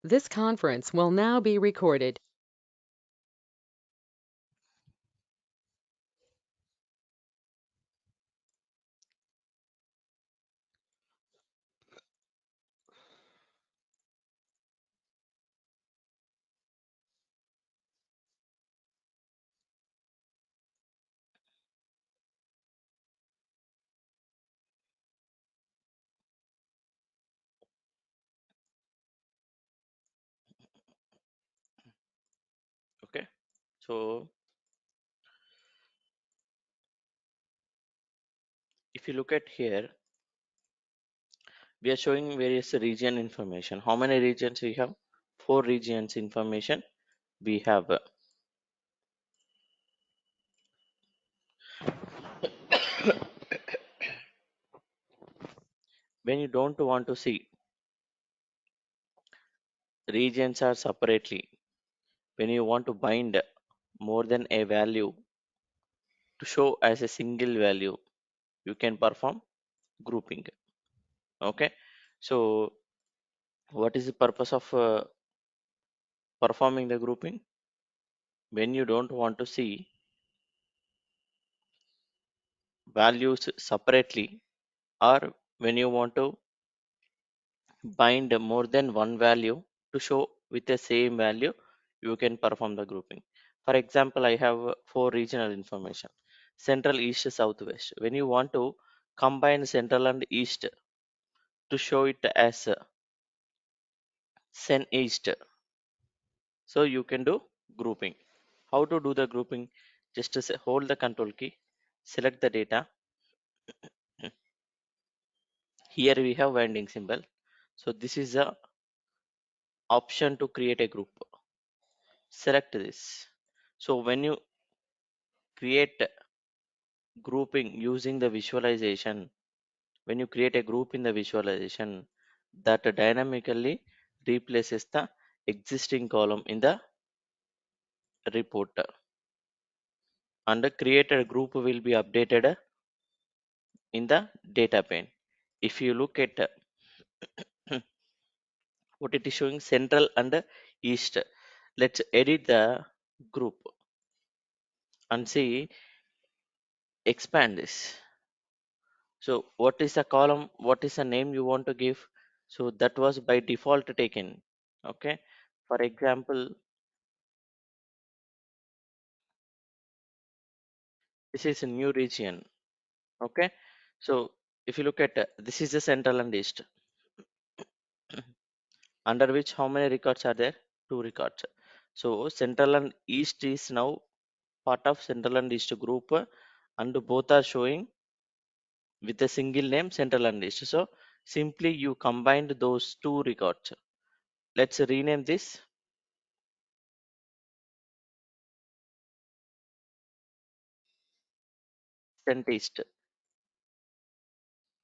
This conference will now be recorded. Okay, so if you look at here, we are showing various region information. How many regions we have? Four regions information we have. When you don't want to see regions are separately, when you want to bind more than a value to show as a single value, you can perform grouping. Okay, so what is the purpose of performing the grouping? When you don't want to see values separately, or when you want to bind more than one value to show with the same value, you can perform the grouping. For example, I have four regional information: central, east, south, west. When you want to combine central and east to show it as cen east, so you can do grouping. How to do the grouping? Just to hold the control key, select the data. Here we have winding symbol, so this is the option to create a group. Select this. So when you create grouping using the visualization, when you create a group in the visualization, that dynamically replaces the existing column in the report, and the created group will be updated in the data pane. If you look at what it is showing, central and east, let's edit the group and see, expand this. So what is the column, what is the name you want to give? So that was by default taken. Okay, for example, this is a new region. Okay, so if you look at this is the central and east, under which how many records are there? Two records. So central and east is now part of central and east group, and both are showing with a single name, central and east. So simply you combined those two records. Let's rename this cent east.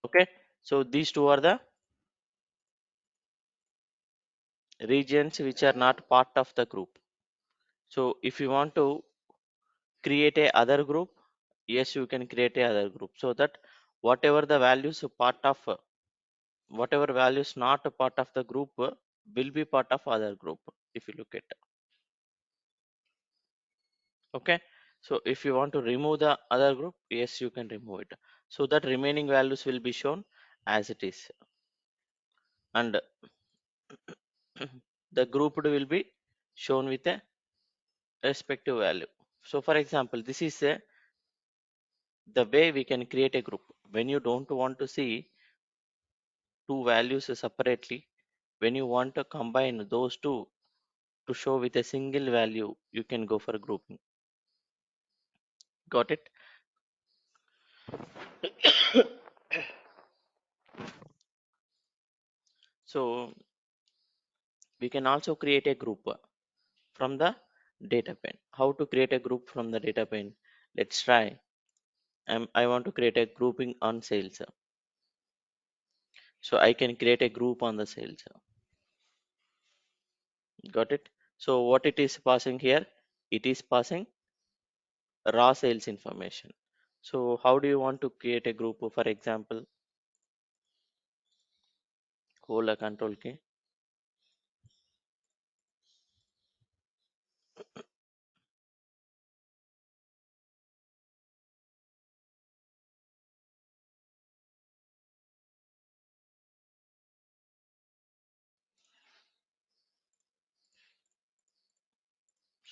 Okay, so these two are the regions which are not part of the group. So if you want to create a other group, yes, you can create a other group, so that whatever the values part of whatever values not a part of the group will be part of other group. If you look at, okay, so if you want to remove the other group, yes, you can remove it, so that remaining values will be shown as it is, and the grouped will be shown with a respective value. So for example, this is the way we can create a group. When you don't want to see two values separately, when you want to combine those two to show with a single value, you can go for grouping. Got it? So we can also create a group from the data pane. How to create a group from the data pane? Let's try. I want to create a grouping on sales. So I can create a group on the sales. Got it? So what it is passing here? It is passing raw sales information. So how do you want to create a group? For example, hold a control key.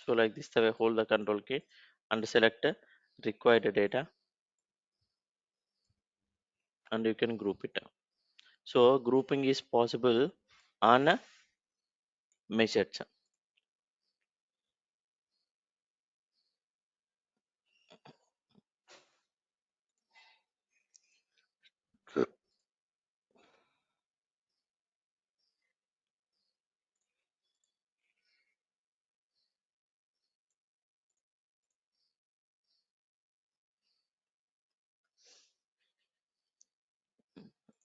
So like this the way, hold the control key and select required data, and you can group it. So grouping is possible on measures.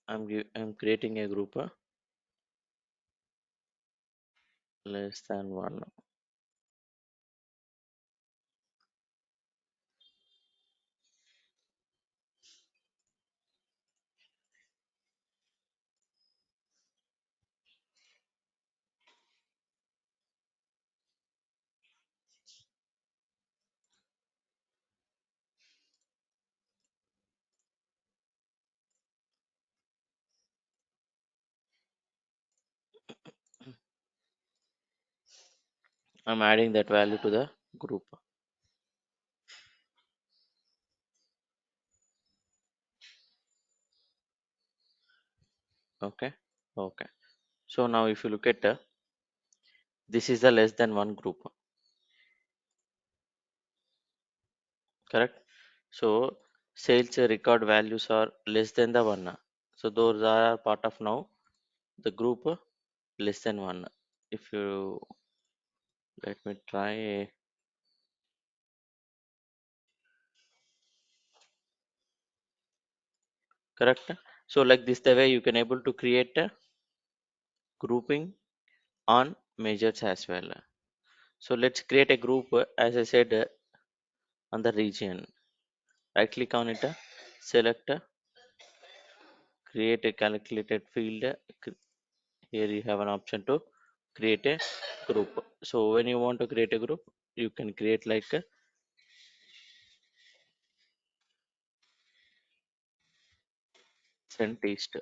I'm creating a group less than one. I'm adding that value to the group. Okay. Okay. So now if you look at this is the less than one group, correct? So sales record values are less than the one. So those are part of now the group less than one. If you let me try, correct? So like this the way you can able to create a grouping on measures as well. So let's create a group as I said on the region. Right click on it, select create a calculated field. Here you have an option to create a group. So when you want to create a group, you can create like a scientist.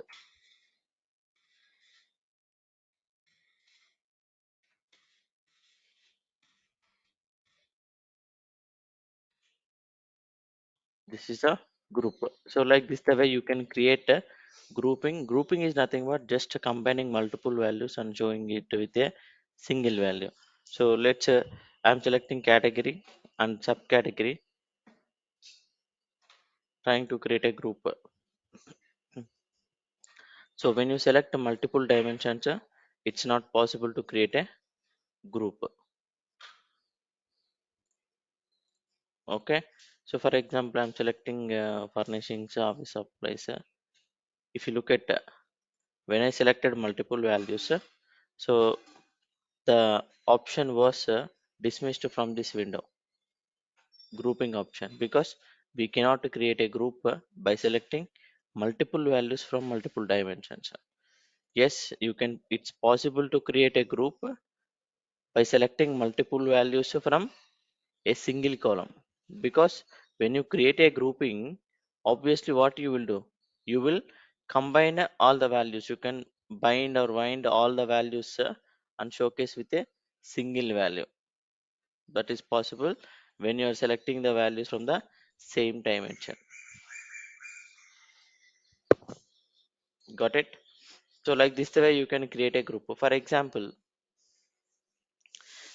This is a group. So like this the way you can create a grouping. Grouping is nothing but just combining multiple values and showing it with a single value. So let's I'm selecting category and subcategory, trying to create a group. So when you select multiple dimensions, it's not possible to create a group. Okay. So for example, I'm selecting furnishings, office supplies. If you look at when I selected multiple values, so the option was dismissed from this window, grouping option, because we cannot create a group by selecting multiple values from multiple dimensions. Yes, you can. It's possible to create a group by selecting multiple values from a single column, because when you create a grouping, obviously what you will do, you will combine all the values. You can bind or wind all the values and showcase with a single value. That is possible when you are selecting the values from the same dimension. Got it? So like this the way you can create a group. For example,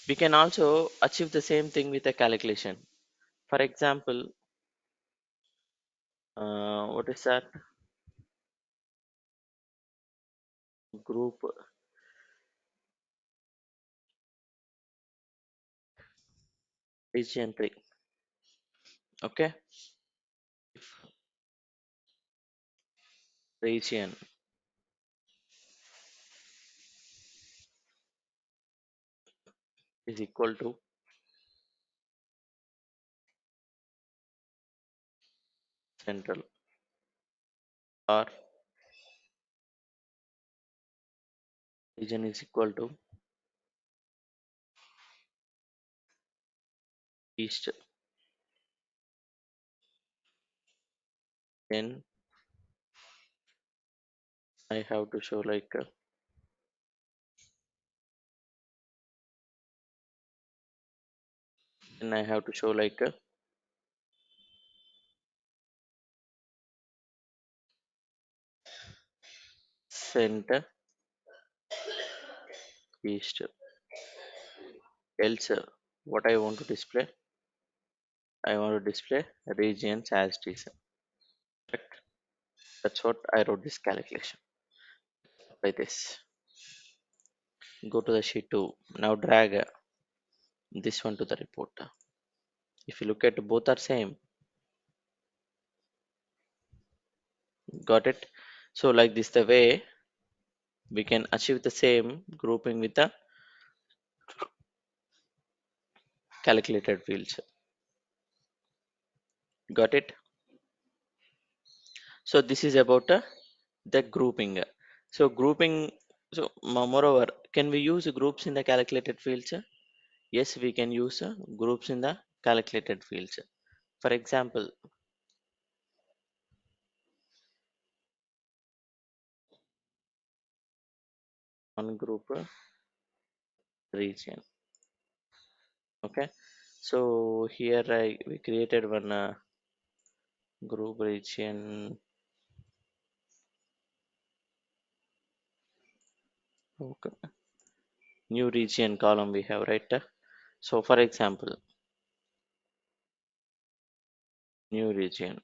we can also achieve the same thing with a calculation. For example, what is that? Group region 3. Okay, if region is equal to central, or region is equal to east, then I have to show like and I have to show like a center east. Else, what I want to display? I want to display regions as it is. Correct. That's what I wrote this calculation. By this, go to the sheet 2. Now drag this one to the report. If you look at both are same, got it? So like this, the way we can achieve the same grouping with the calculated fields. Got it? So this is about the grouping. So grouping. So moreover, can we use groups in the calculated fields? Yes, we can use groups in the calculated fields. For example, one group region. Okay. So here we created one group region. Okay. New region column we have, right? So for example, new region.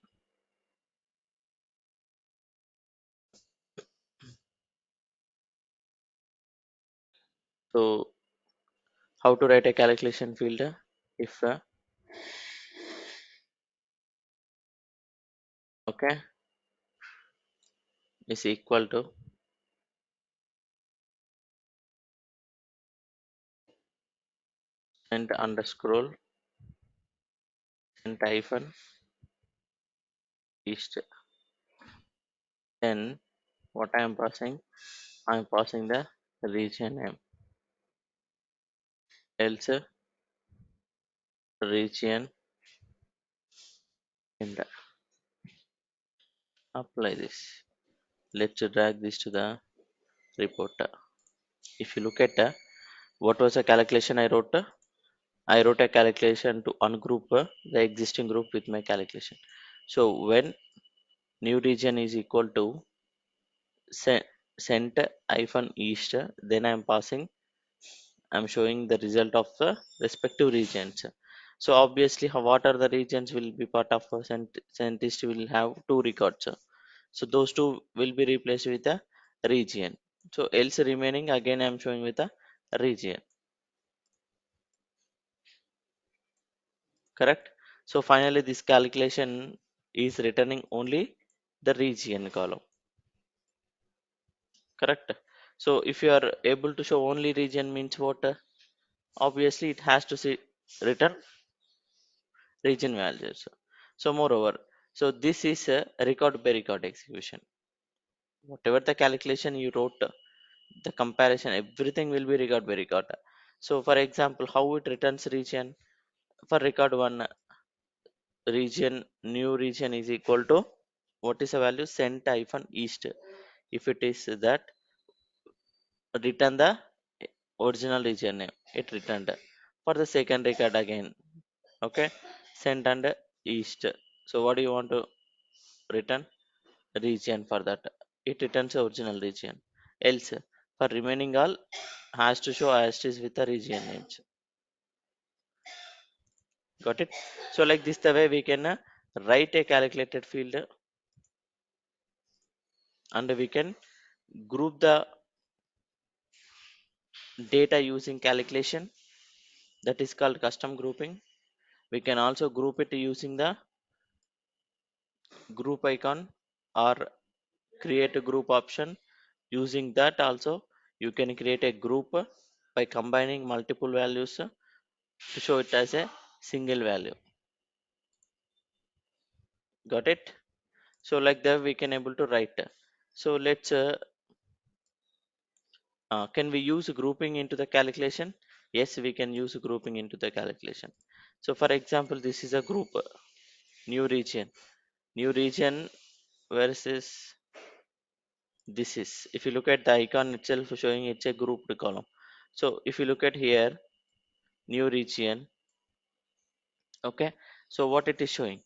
So how to write a calculation field? If okay is equal to and underscore and hyphen east, then what I am passing? I am passing the region name. Else region and apply this. Let's drag this to the report. If you look at what was the calculation I wrote? I wrote a calculation to ungroup the existing group with my calculation. So when new region is equal to center hyphen east, then I'm showing the result of the respective regions. So obviously, what are the regions will be part of a scientist will have two records. So those two will be replaced with a region. So else remaining again I'm showing with a region. Correct. So finally this calculation is returning only the region column. Correct. So if you are able to show only region means what? Obviously it has to see return region values. So moreover, so this is a record by record execution. Whatever the calculation you wrote, the comparison, everything will be record by record. So for example, how it returns region for record one region, new region is equal to what is the value? Cent hyphen east. If it is that, return the original region name. It returned for the second record again. Okay, cent and east. So what do you want to return? Region for that. It returns the original region. Else for remaining all has to show as it is with the region names. Got it? So like this the way we can write a calculated field and we can group the data using calculation, that is called custom grouping. We can also group it using the group icon or create a group option. Using that also you can create a group by combining multiple values to show it as a single value. Got it? So like that we can able to write. So let's can we use grouping into the calculation? Yes, we can use grouping into the calculation. So for example, this is a group, new region. New region versus this is, if you look at the icon itself showing it's a grouped column. So if you look at here, new region, Okay, so what it is showing,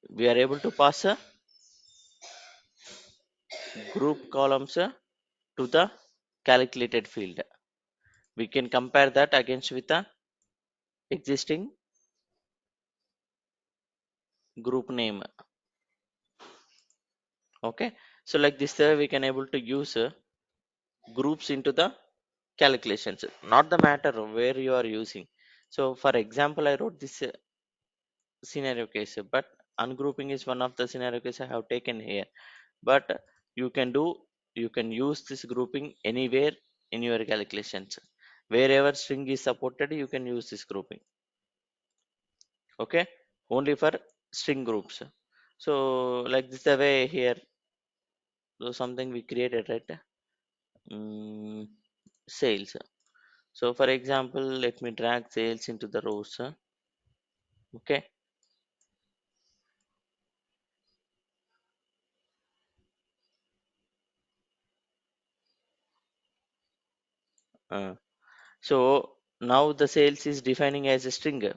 we are able to pass a group columns to the calculated field. We can compare that against with the existing group name. Okay, so like this we can able to use groups into the calculations, not the matter where you are using. So for example, I wrote this scenario case, but ungrouping is one of the scenario case I have taken here. But you can do, you can use this grouping anywhere in your calculations. Wherever string is supported, you can use this grouping. Okay, only for string groups. So like this the way here, so something we created, right? mm, Sales. So for example, let me drag sales into the rows. Okay, uh, so now the sales is defining as a string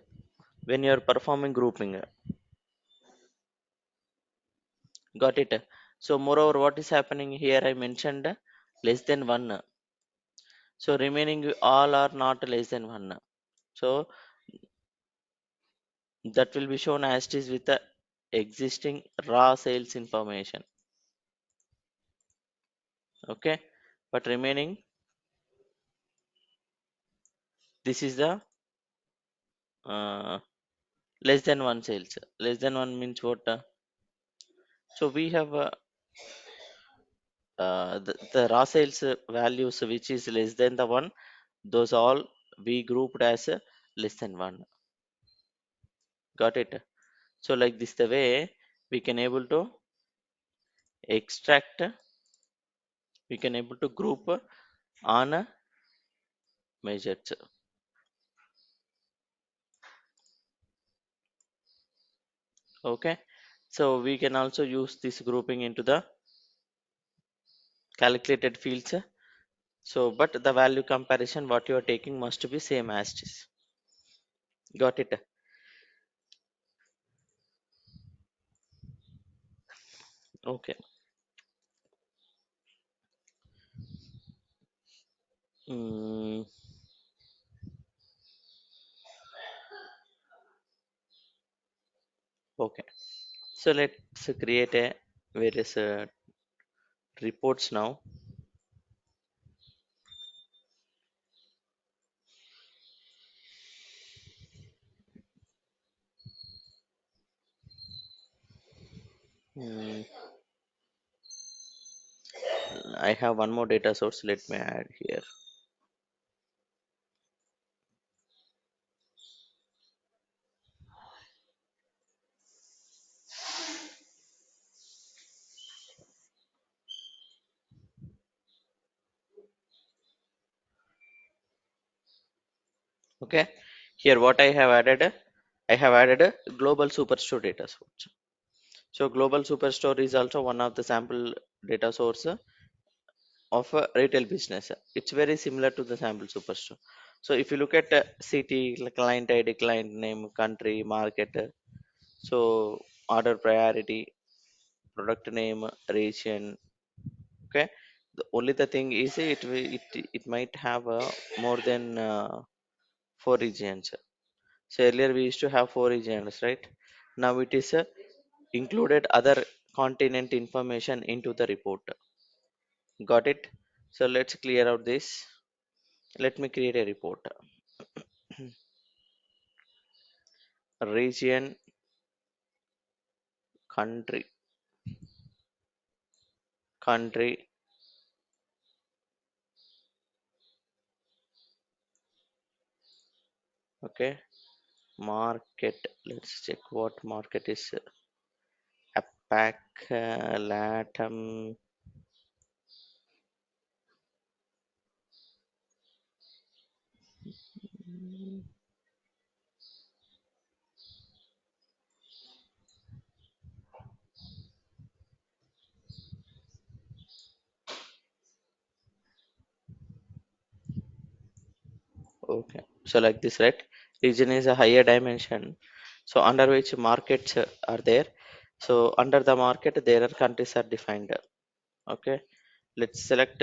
when you are performing grouping. Got it? So moreover, what is happening here, I mentioned less than one. So remaining all are not less than one. So that will be shown as it is with the existing raw sales information. Okay, but remaining, this is the uh, less than one sales. Less than one means what? So we have the raw sales values which is less than the one, those all we grouped as less than one. Got it? So like this the way we can able to extract, we can able to group on a measures. Okay, so we can also use this grouping into the calculated fields. So but the value comparison what you are taking must be same as this. Got it? Okay. mm, okay, so let's create a various reports now. Mm, I have one more data source, let me add here. Okay, here what I have added, I have added a global superstore data source. So global superstore is also one of the sample data source of a retail business. It's very similar to the sample superstore. So if you look at city, client ID, client name, country, market, so order priority, product name, region. Okay, the only the thing is it might have more than four regions. So earlier we used to have four regions, right? Now it is included other continent information into the report. Got it? So let's clear out this. Let me create a report. Region, country, country, okay, market. Let's check what market is. APAC, LATAM. Okay, so like this, right? Region is a higher dimension. So under which markets are there. So under the market there are countries are defined. Okay, let's select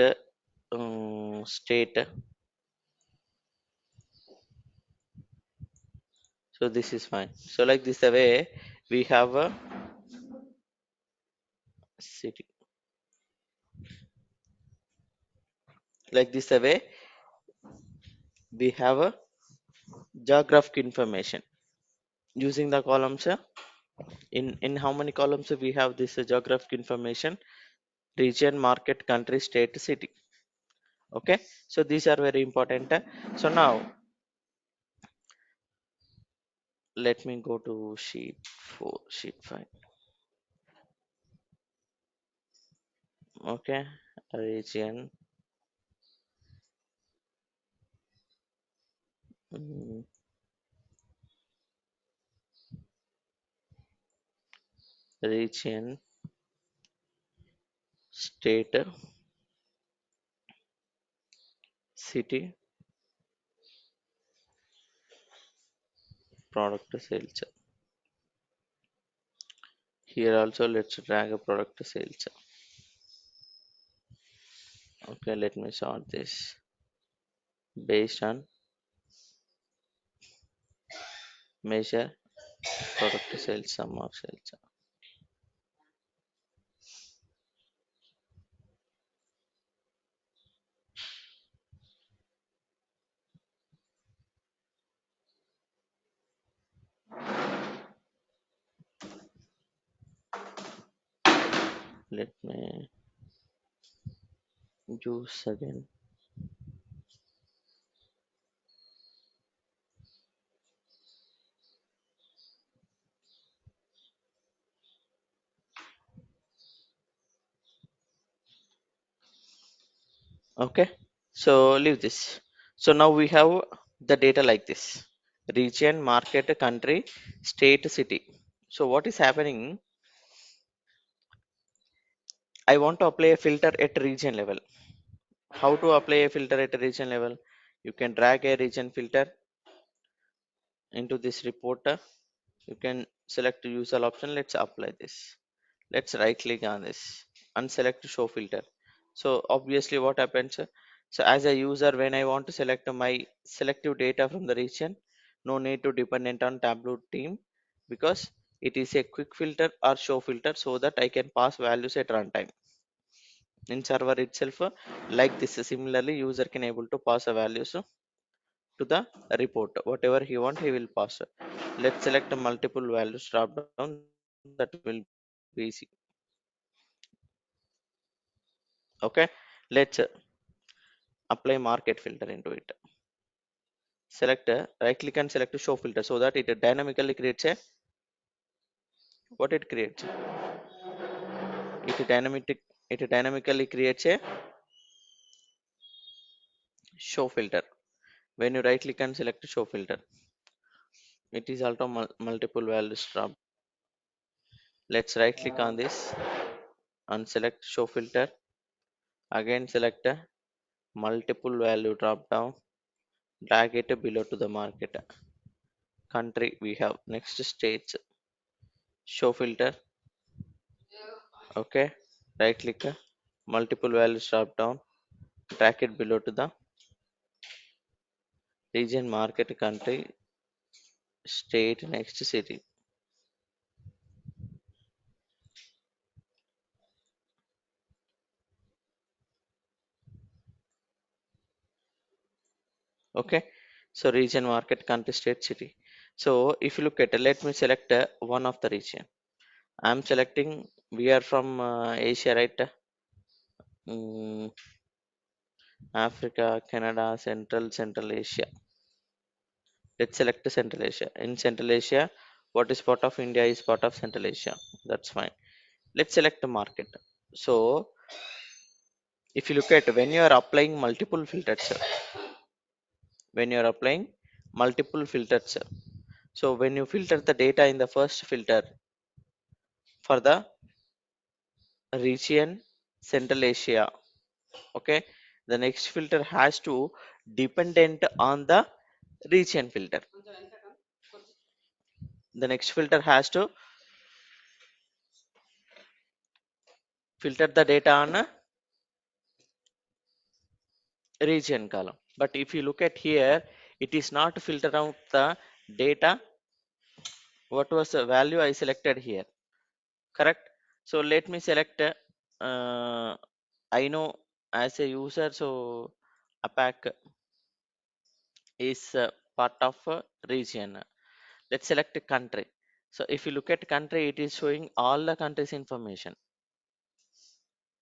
state. So this is fine. So like this the way we have a city. Like this the way we have a geographic information using the columns. In how many columns we have this geographic information? Region, market, country, state, city. Okay, so these are very important. So now let me go to sheet 4, sheet 5. Okay, region, mm, region, state, city, product sales. Here also let's drag a product sales. Okay, let me sort this based on measure product sales, sum of sales. Let me use again. Okay, so leave this. So now we have the data like this: region, market, country, state, city. So what is happening? I want to apply a filter at region level. How to apply a filter at a region level? You can drag a region filter into this report. You can select user option. Let's apply this. Let's right click on this and select show filter. So obviously what happens, so as a user, when I want to select my selective data from the region, no need to dependent on Tableau team, because it is a quick filter or show filter, so that I can pass values at runtime in server itself. Like this, similarly user can able to pass a values to the report. Whatever he want, he will pass. Let's select multiple values drop down. That will be easy. Okay, let's apply market filter into it. Select right click and select show filter, so that it dynamically creates a, what it creates, it dynamic it dynamically creates a show filter. When you right click and select show filter, it is also multiple values drop. Let's right click on this and select show filter. Again select multiple value drop down, drag it below to the market. Country we have, next states, show filter. Okay, right click, multiple values drop down, drag it below to the region, market, country, state, next city. Okay, so region, market, country, state, city. So if you look at, let me select one of the region. I'm selecting, we are from Asia, right? mm, Africa, Canada, Central Asia. Let's select Central Asia. In Central Asia, what is part of India is part of Central Asia. That's fine. Let's select the market. So if you look at, when you are applying multiple filters, when you are applying multiple filters, so when you filter the data in the first filter for the region Central Asia, okay, the next filter has to dependent on the region filter. The next filter has to filter the data on a region column. But if you look at here, it is not filter out the data. What was the value I selected here? Correct. So let me select. I know as a user, so APAC is part of a region. Let's select a country. So if you look at country, it is showing all the countries information.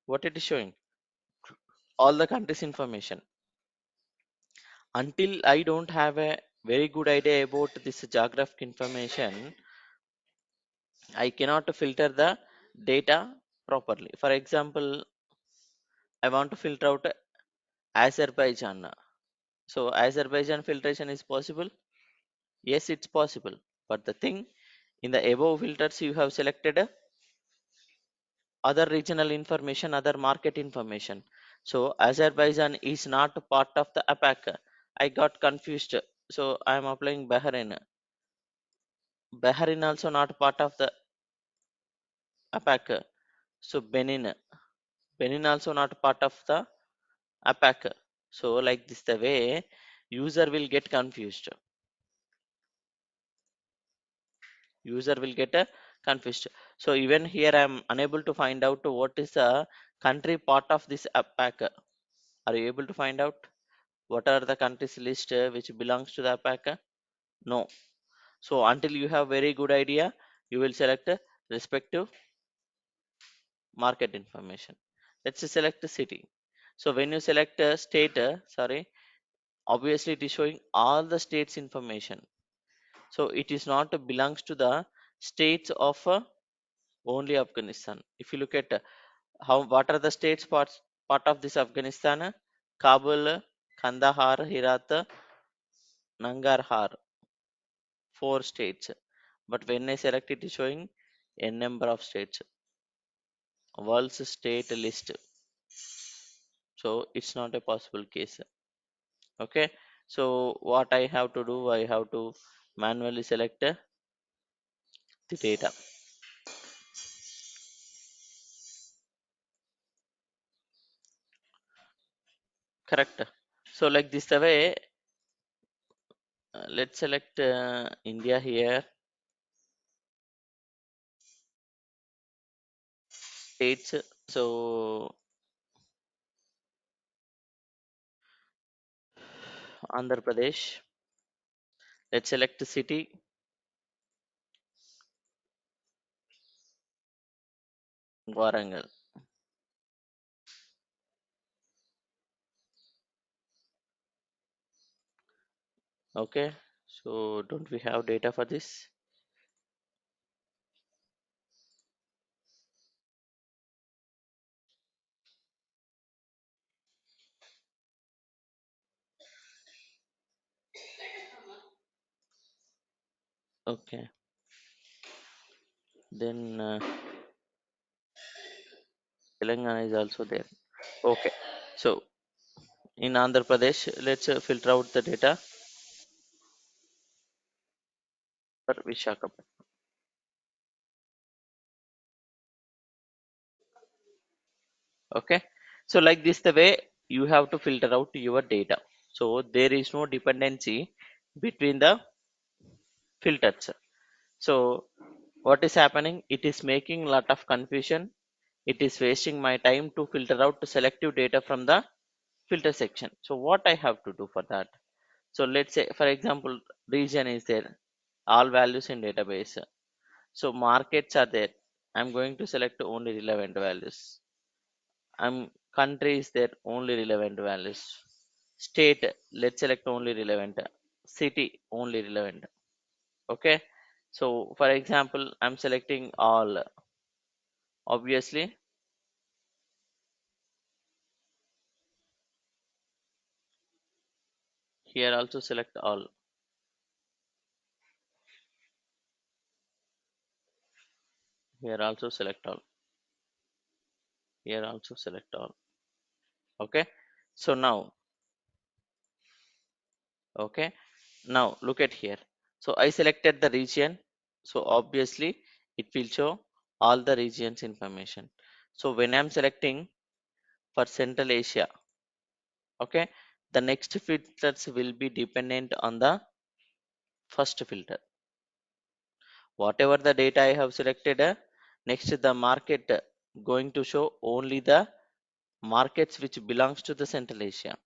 What it is showing? All the countries information. Until I don't have a very good idea about this geographic information, I cannot filter the data properly. For example, I want to filter out Azerbaijan. So Azerbaijan filtration is possible? Yes, it's possible. But the thing, in the above filters, you have selected other regional information, other market information. So Azerbaijan is not part of the APAC. I got confused. So I am applying Bahrain. Bahrain also not part of the APAC. So Benin. Benin also not part of the APAC. So like this the way user will get confused. User will get confused. So even here I am unable to find out what is the country part of this APAC. Are you able to find out what are the countries list which belongs to the APAC? No. So until you have very good idea, you will select respective market information. Let's select the city. So when you select a state, sorry, obviously it is showing all the states information. So it is not belongs to the states of only Afghanistan. If you look at how what are the states part of this Afghanistan, Kabul, Kandahar, Herat, Nangarhar, four states. But when I select it is showing a number of states, world's state list. So it's not a possible case. Okay. So what I have to do, I have to manually select the data. Correct. So like this the way, let's select India here, states. So Andhra Pradesh. Let's select the city, Warangal. Okay. So don't we have data for this? Okay. Then Telangana is also there. Okay. So in Andhra Pradesh, let's filter out the data for Vishakhapatnam. Okay. So like this the way you have to filter out your data. So there is no dependency between the filters. So what is happening? It is making a lot of confusion. It is wasting my time to filter out selective data from the filter section. So what I have to do for that? So let's say for example region is there, all values in database. So markets are there. I'm going to select only relevant values. I'm country is there, only relevant values. State, let's select only relevant. City, only relevant. Okay. So for example, I'm selecting all. Obviously, here also select all. Here also select all. Here also select all. Okay. So now, okay. Now look at here. So I selected the region. So obviously it will show all the regions information. So when I'm selecting for Central Asia, okay, the next filters will be dependent on the first filter. Whatever the data I have selected, next the market going to show only the markets which belongs to the Central Asia.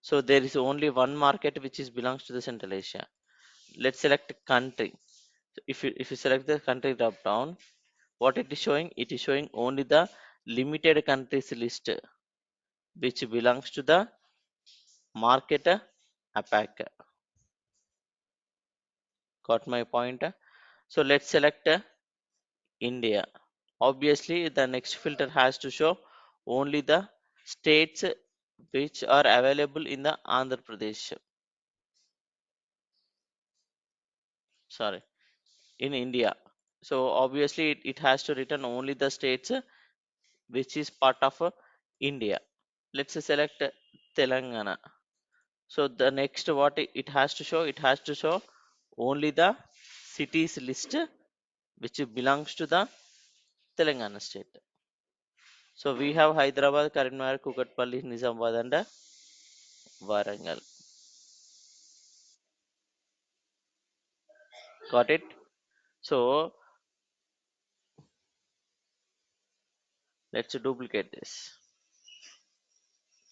So there is only one market which is belongs to the Central Asia. Let's select country. So if you select the country drop down, what it is showing? It is showing only the limited countries list which belongs to the market APAC. Got my point? So let's select India. Obviously, the next filter has to show only the states which are available in the Andhra Pradesh. Sorry, in India. So obviously, it has to return only the states which is part of India. Let's select Telangana. So the next what it has to show? It has to show only the cities list which belongs to the Telangana state. So we have Hyderabad, Karimnagar, Kukatpalli, Nizamabad, and Warangal. Got it? So let's duplicate this.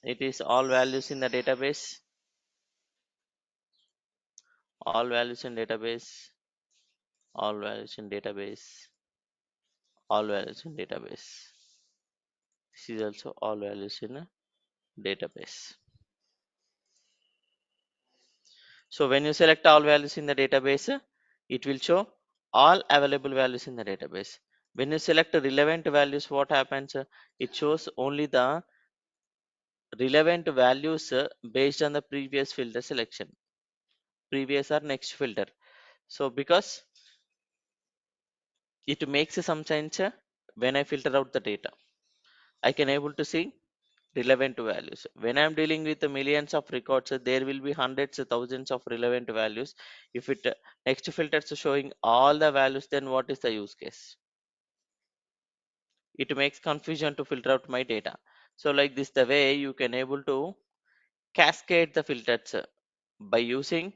It is all values in the database, all values in database, all values in database, all values in database. This is also all values in a database. So when you select all values in the database, it will show all available values in the database. When you select relevant values, what happens? It shows only the relevant values based on the previous filter selection, previous or next filter. So because it makes some sense when I filter out the data, I can able to see relevant values. When I'm dealing with the millions of records, there will be hundreds thousands of relevant values. If it next filters showing all the values, then what is the use case? It makes confusion to filter out my data. So like this the way you can able to cascade the filters by using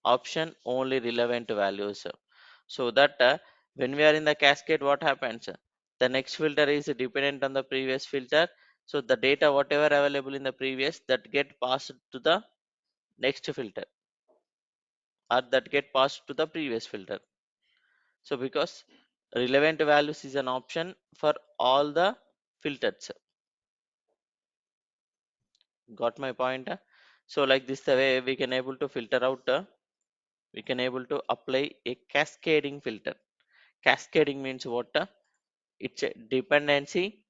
option only relevant values, so that when we are in the cascade, what happens? The next filter is dependent on the previous filter. So the data whatever available in the previous, that get passed to the next filter, or that get passed to the previous filter. So because relevant values is an option for all the filters. Got my point? So like this the way we can able to filter out, we can able to apply a cascading filter. Cascading means what? It's a dependency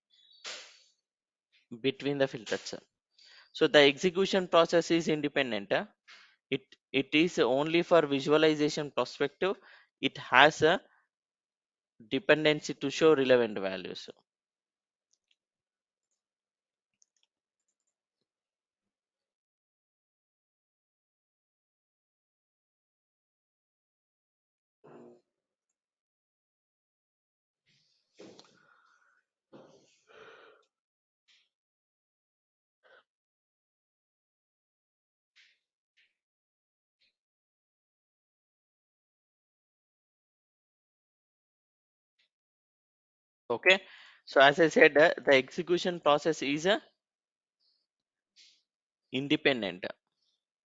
between the filters. So the execution process is independent. It is only for visualization perspective. It has a dependency to show relevant values. Okay. So as I said, the execution process is independent.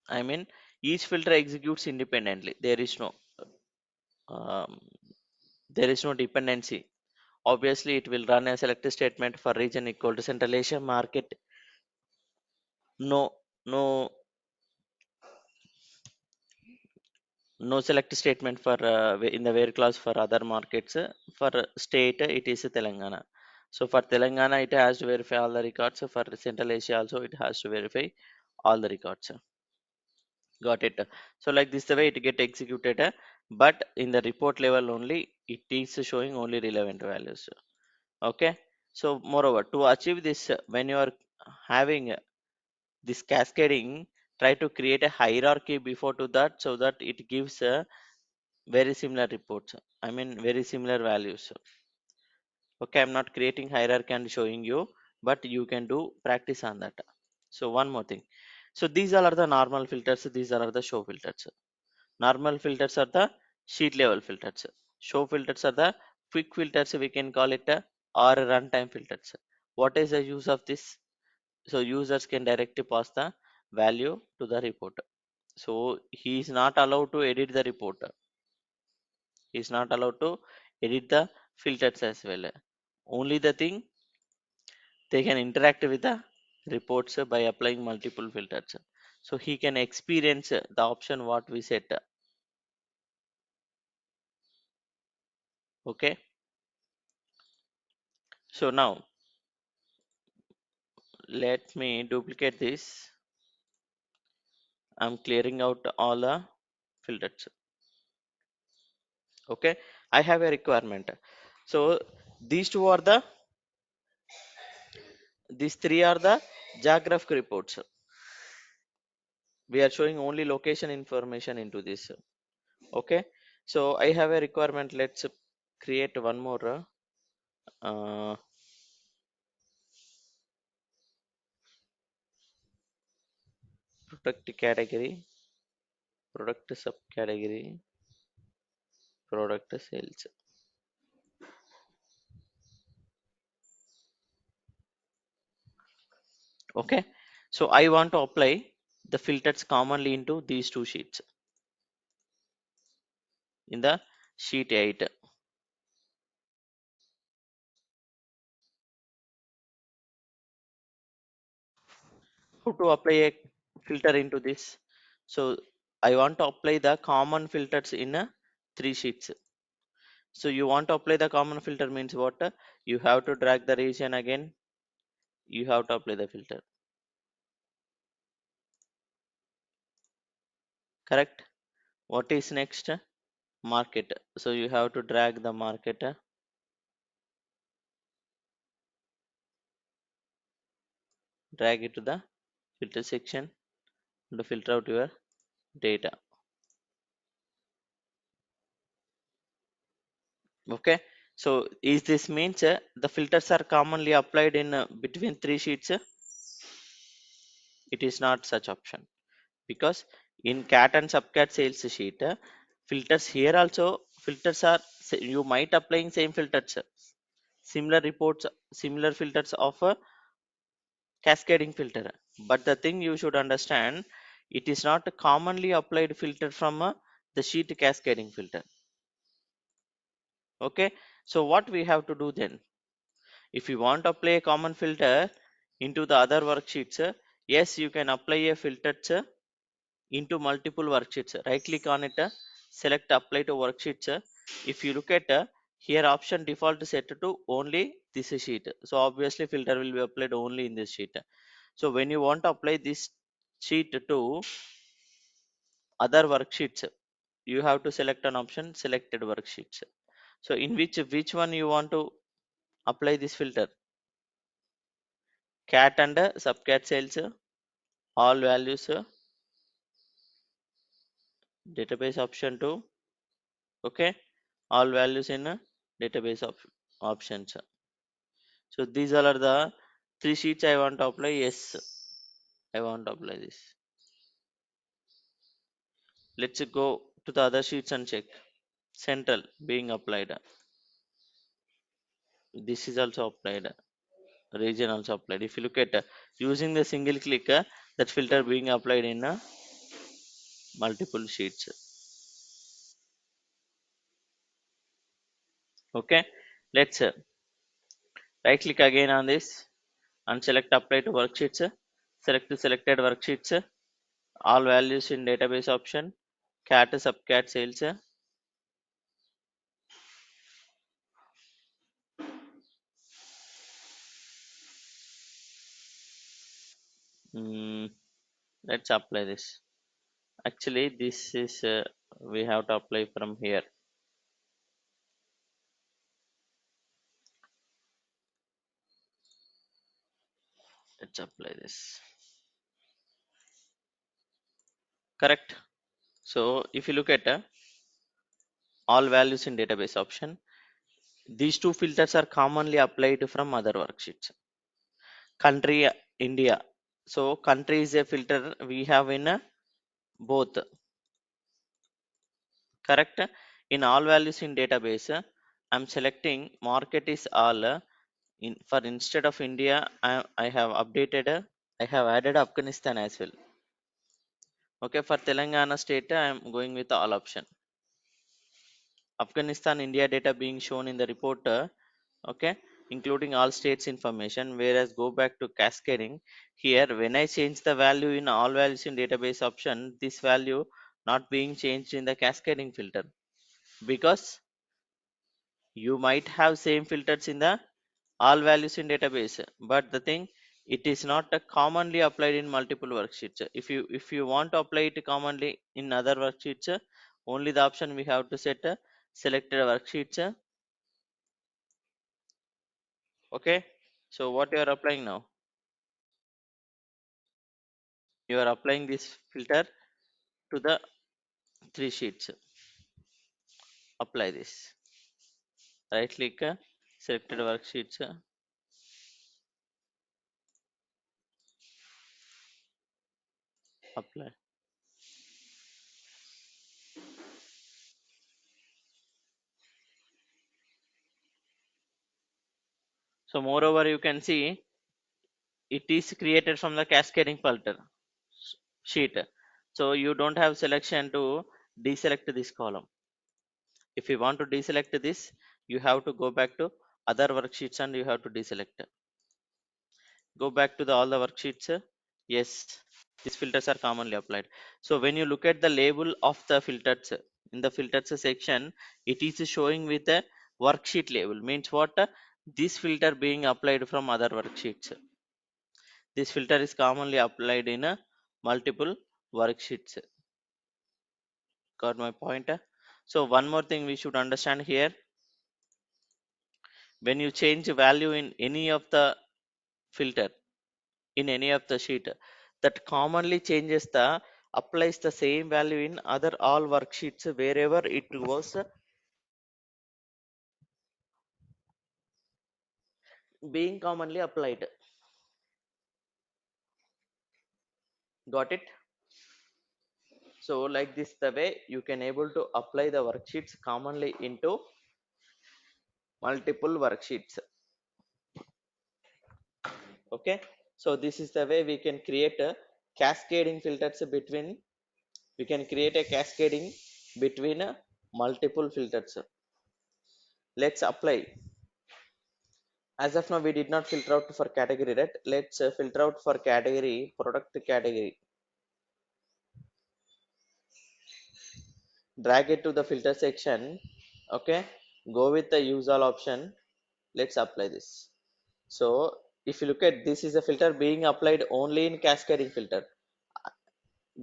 I mean, each filter executes independently. Um, there is no dependency. Obviously, it will run a select statement for region equal to Central Asia market. No, no, no select statement for in the where clause for other markets. For state, it is Telangana. So for Telangana, it has to verify all the records. For Central Asia, also it has to verify all the records. Got it? So like this, the way it get executed, but in the report level only, it is showing only relevant values. Okay. So moreover, to achieve this, when you are having this cascading, try to create a hierarchy before to that, so that it gives a very similar reports. I mean very similar values. Okay, I'm not creating hierarchy and showing you, but you can do practice on that. So one more thing. So these all are the normal filters, these are the show filters. Normal filters are the sheet level filters. Show filters are the quick filters, we can call it or runtime filters. What is the use of this? So users can directly pass the value to the report. So he is not allowed to edit the report. He is not allowed to edit the filters as well. Only the thing, they can interact with the reports by applying multiple filters. So he can experience the option what we set. Okay. So now let me duplicate this. I'm clearing out all the filters. Okay. I have a requirement. So these three are the geographic reports. We are showing only location information into this. Okay. So I have a requirement. Let's create one more uh, product category, product subcategory, product sales. Okay. So I want to apply the filters commonly into these two sheets in the sheet 8. How to apply a filter into this? So I want to apply the common filters in three sheets. So you want to apply the common filter means what? You have to drag the region again, you have to apply the filter. Correct. What is next? Market. So you have to drag the market, drag it to the filter section to filter out your data. Okay. So is this means the filters are commonly applied in between three sheets? It is not such option, because in cat and subcat sales sheet, filters here also, filters are you might applying same filters, similar reports, similar filters of a cascading filter. But the thing you should understand, it is not a commonly applied filter from the sheet cascading filter. Okay. So what we have to do then, if you want to apply a common filter into the other worksheets, yes, you can apply a filter into multiple worksheets. Right click on it, select apply to worksheets. If you look at here, option default set to only this sheet, so obviously filter will be applied only in this sheet. So when you want to apply this sheet to other worksheets, you have to select an option selected worksheets. So in which one you want to apply this filter? Cat and subcat sales, all values, database option 2. Okay. All values in database options. So these all are the three sheets I want to apply. Yes, I want to apply this. Let's go to the other sheets and check. Central being applied. This is also applied. Region also applied. If you look at using the single click, that filter being applied in multiple sheets. Okay. Let's right click again on this and select apply to worksheets. Select the selected worksheets. All values in database option. Cat subcat sales. Mm, let's apply this. Actually, this is we have to apply from here. Let's apply this. correct? So if you look at all values in database option, these two filters are commonly applied from other worksheets. Country, India. So country is a filter we have in both, correct? In all values in database, I'm selecting market is all. In for instead of India, I have updated, I have added Afghanistan as well. Okay, for Telangana state, I'm going with all option. Afghanistan India data being shown in the report, okay, including all states information. Whereas go back to cascading, here when I change the value in all values in database option, this value not being changed in the cascading filter, because you might have same filters in the all values in database, but the thing, it is not commonly applied in multiple worksheets. If you want to apply it commonly in other worksheets, only the option we have to set selected worksheets. Okay, so what you are applying now, you are applying this filter to the three sheets. Apply this, right click, selected worksheets, apply. So moreover, you can see it is created from the cascading filter sheet. So you don't have selection to deselect this column. If you want to deselect this, you have to go back to other worksheets and you have to deselect. Go back to the all the worksheets. Yes, these filters are commonly applied. So when you look at the label of the filters in the filters section, it is showing with a worksheet label. Means what? This filter being applied from other worksheets. This filter is commonly applied in multiple worksheets. Got my point? So one more thing we should understand here, when you change value in any of the filter in any of the sheet, that commonly changes the applies the same value in other all worksheets wherever it was being commonly applied. Got it? So like this the way you can able to apply the worksheets commonly into multiple worksheets. Okay, so this is the way we can create a cascading filters between, we can create a cascading between multiple filters. Let's apply. As of now we did not filter out for category, right? Let's filter out for category, product category. Drag it to the filter section. Okay, go with the use all option. Let's apply this. So if you look at, this is a filter being applied only in cascading filter.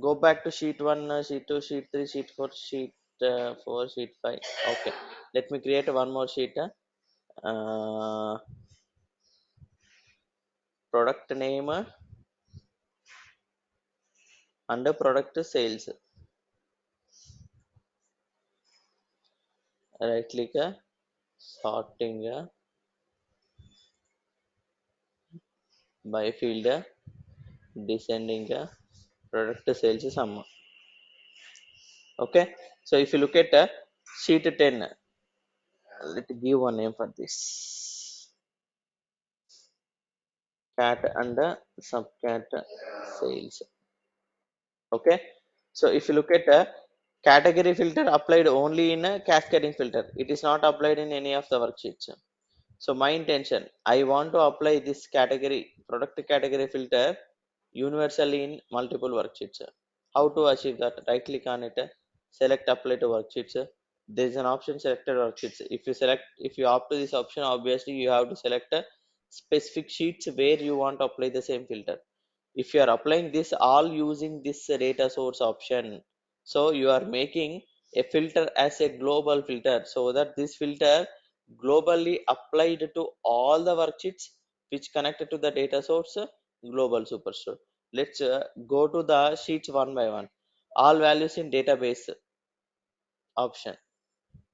Go back to sheet 1, sheet 2, sheet 3, sheet 4, sheet 4, sheet 5. Okay, let me create one more sheet. Product name under product sales. Right click, sorting by field, descending product sales sum. Okay, so if you look at sheet 10, let's give one name for this, cat and subcat sales. Okay, so if you look at category filter applied only in a cascading filter, it is not applied in any of the worksheets. So my intention, I want to apply this category, product category filter universally in multiple worksheets. How to achieve that? Right click on it, select apply to worksheets. There is an option selected worksheets. If you select, if you opt to this option, obviously you have to select a specific sheets where you want to apply the same filter. If you are applying this all using this data source option, so you are making a filter as a global filter, so that this filter globally applied to all the worksheets which connected to the data source global superstore. Let's go to the sheets one by one. all values in database option.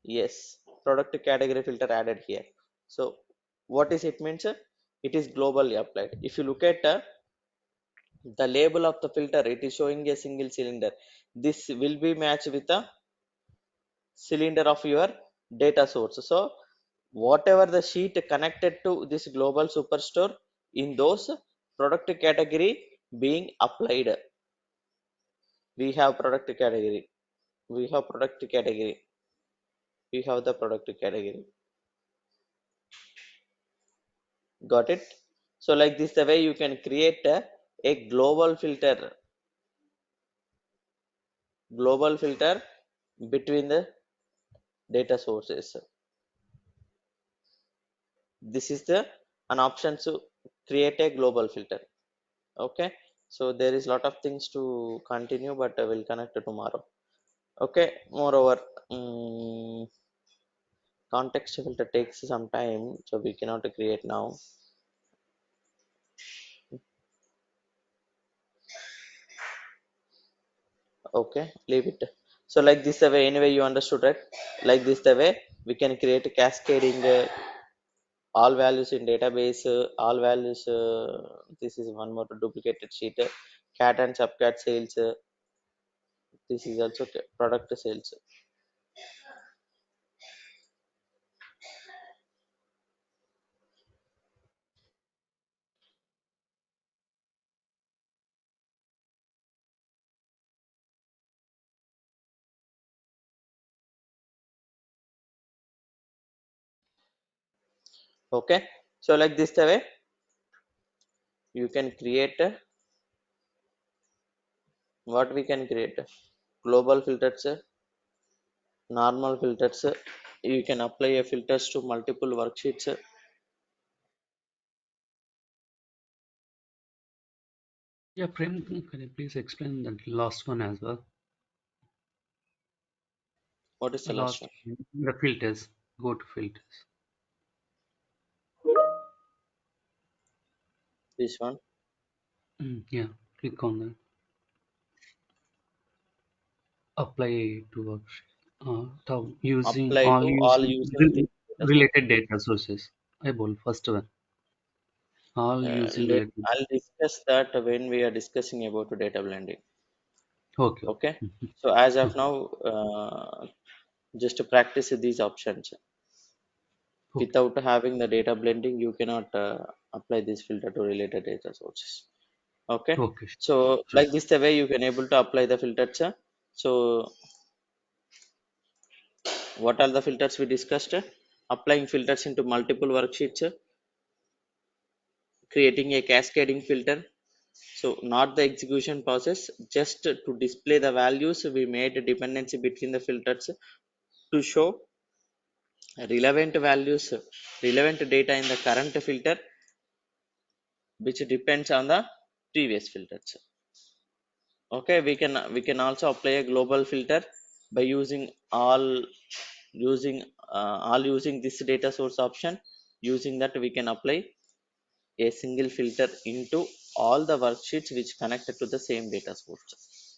Yes, product category filter added here. So what is it means? It is globally applied. If you look at the label of the filter, it is showing a single cylinder. This will be matched with the cylinder of your data source. So whatever the sheet connected to this global superstore, in those product category being applied, we have product category, we have product category, we have the product category. Got it? So like this the way you can create a global filter between the data sources. This is the an option to create a global filter. Okay, so there is lot of things to continue, but I will connect tomorrow. Okay, moreover, context filter takes some time, so we cannot create now. Okay, leave it. So like this the way, anyway you understood, right? Like this the way we can create a cascading all values in database, all values, this is one more duplicated sheet, cat and subcat sales, this is also product sales. Okay, so like this the way you can create what we can create, global filters, normal filters, you can apply a filters to multiple worksheets. Yeah, Prem, can you please explain that last one as well? What is the last Last one? one, the filters. Go to filters. This one. Yeah, click on that. Apply to worksheet. Using Apply all to all using using the data source. related data sources. I bol first one. All using related. I'll discuss that when we are discussing about data blending. Okay, okay. Okay. So as of Okay, now, just to practice these options. okay, Without having the data blending, you cannot apply this filter to related data sources. Okay. okay. So Sure. like this, the way you can able to apply the filters. So what are the filters we discussed? Applying filters into multiple worksheets, creating a cascading filter. So not the execution process, just to display the values, we made a dependency between the filters to show relevant values, relevant data in the current filter, which depends on the previous filters. Okay, we can also apply a global filter by using this data source option. Using that, we can apply a single filter into all the worksheets which connected to the same data source.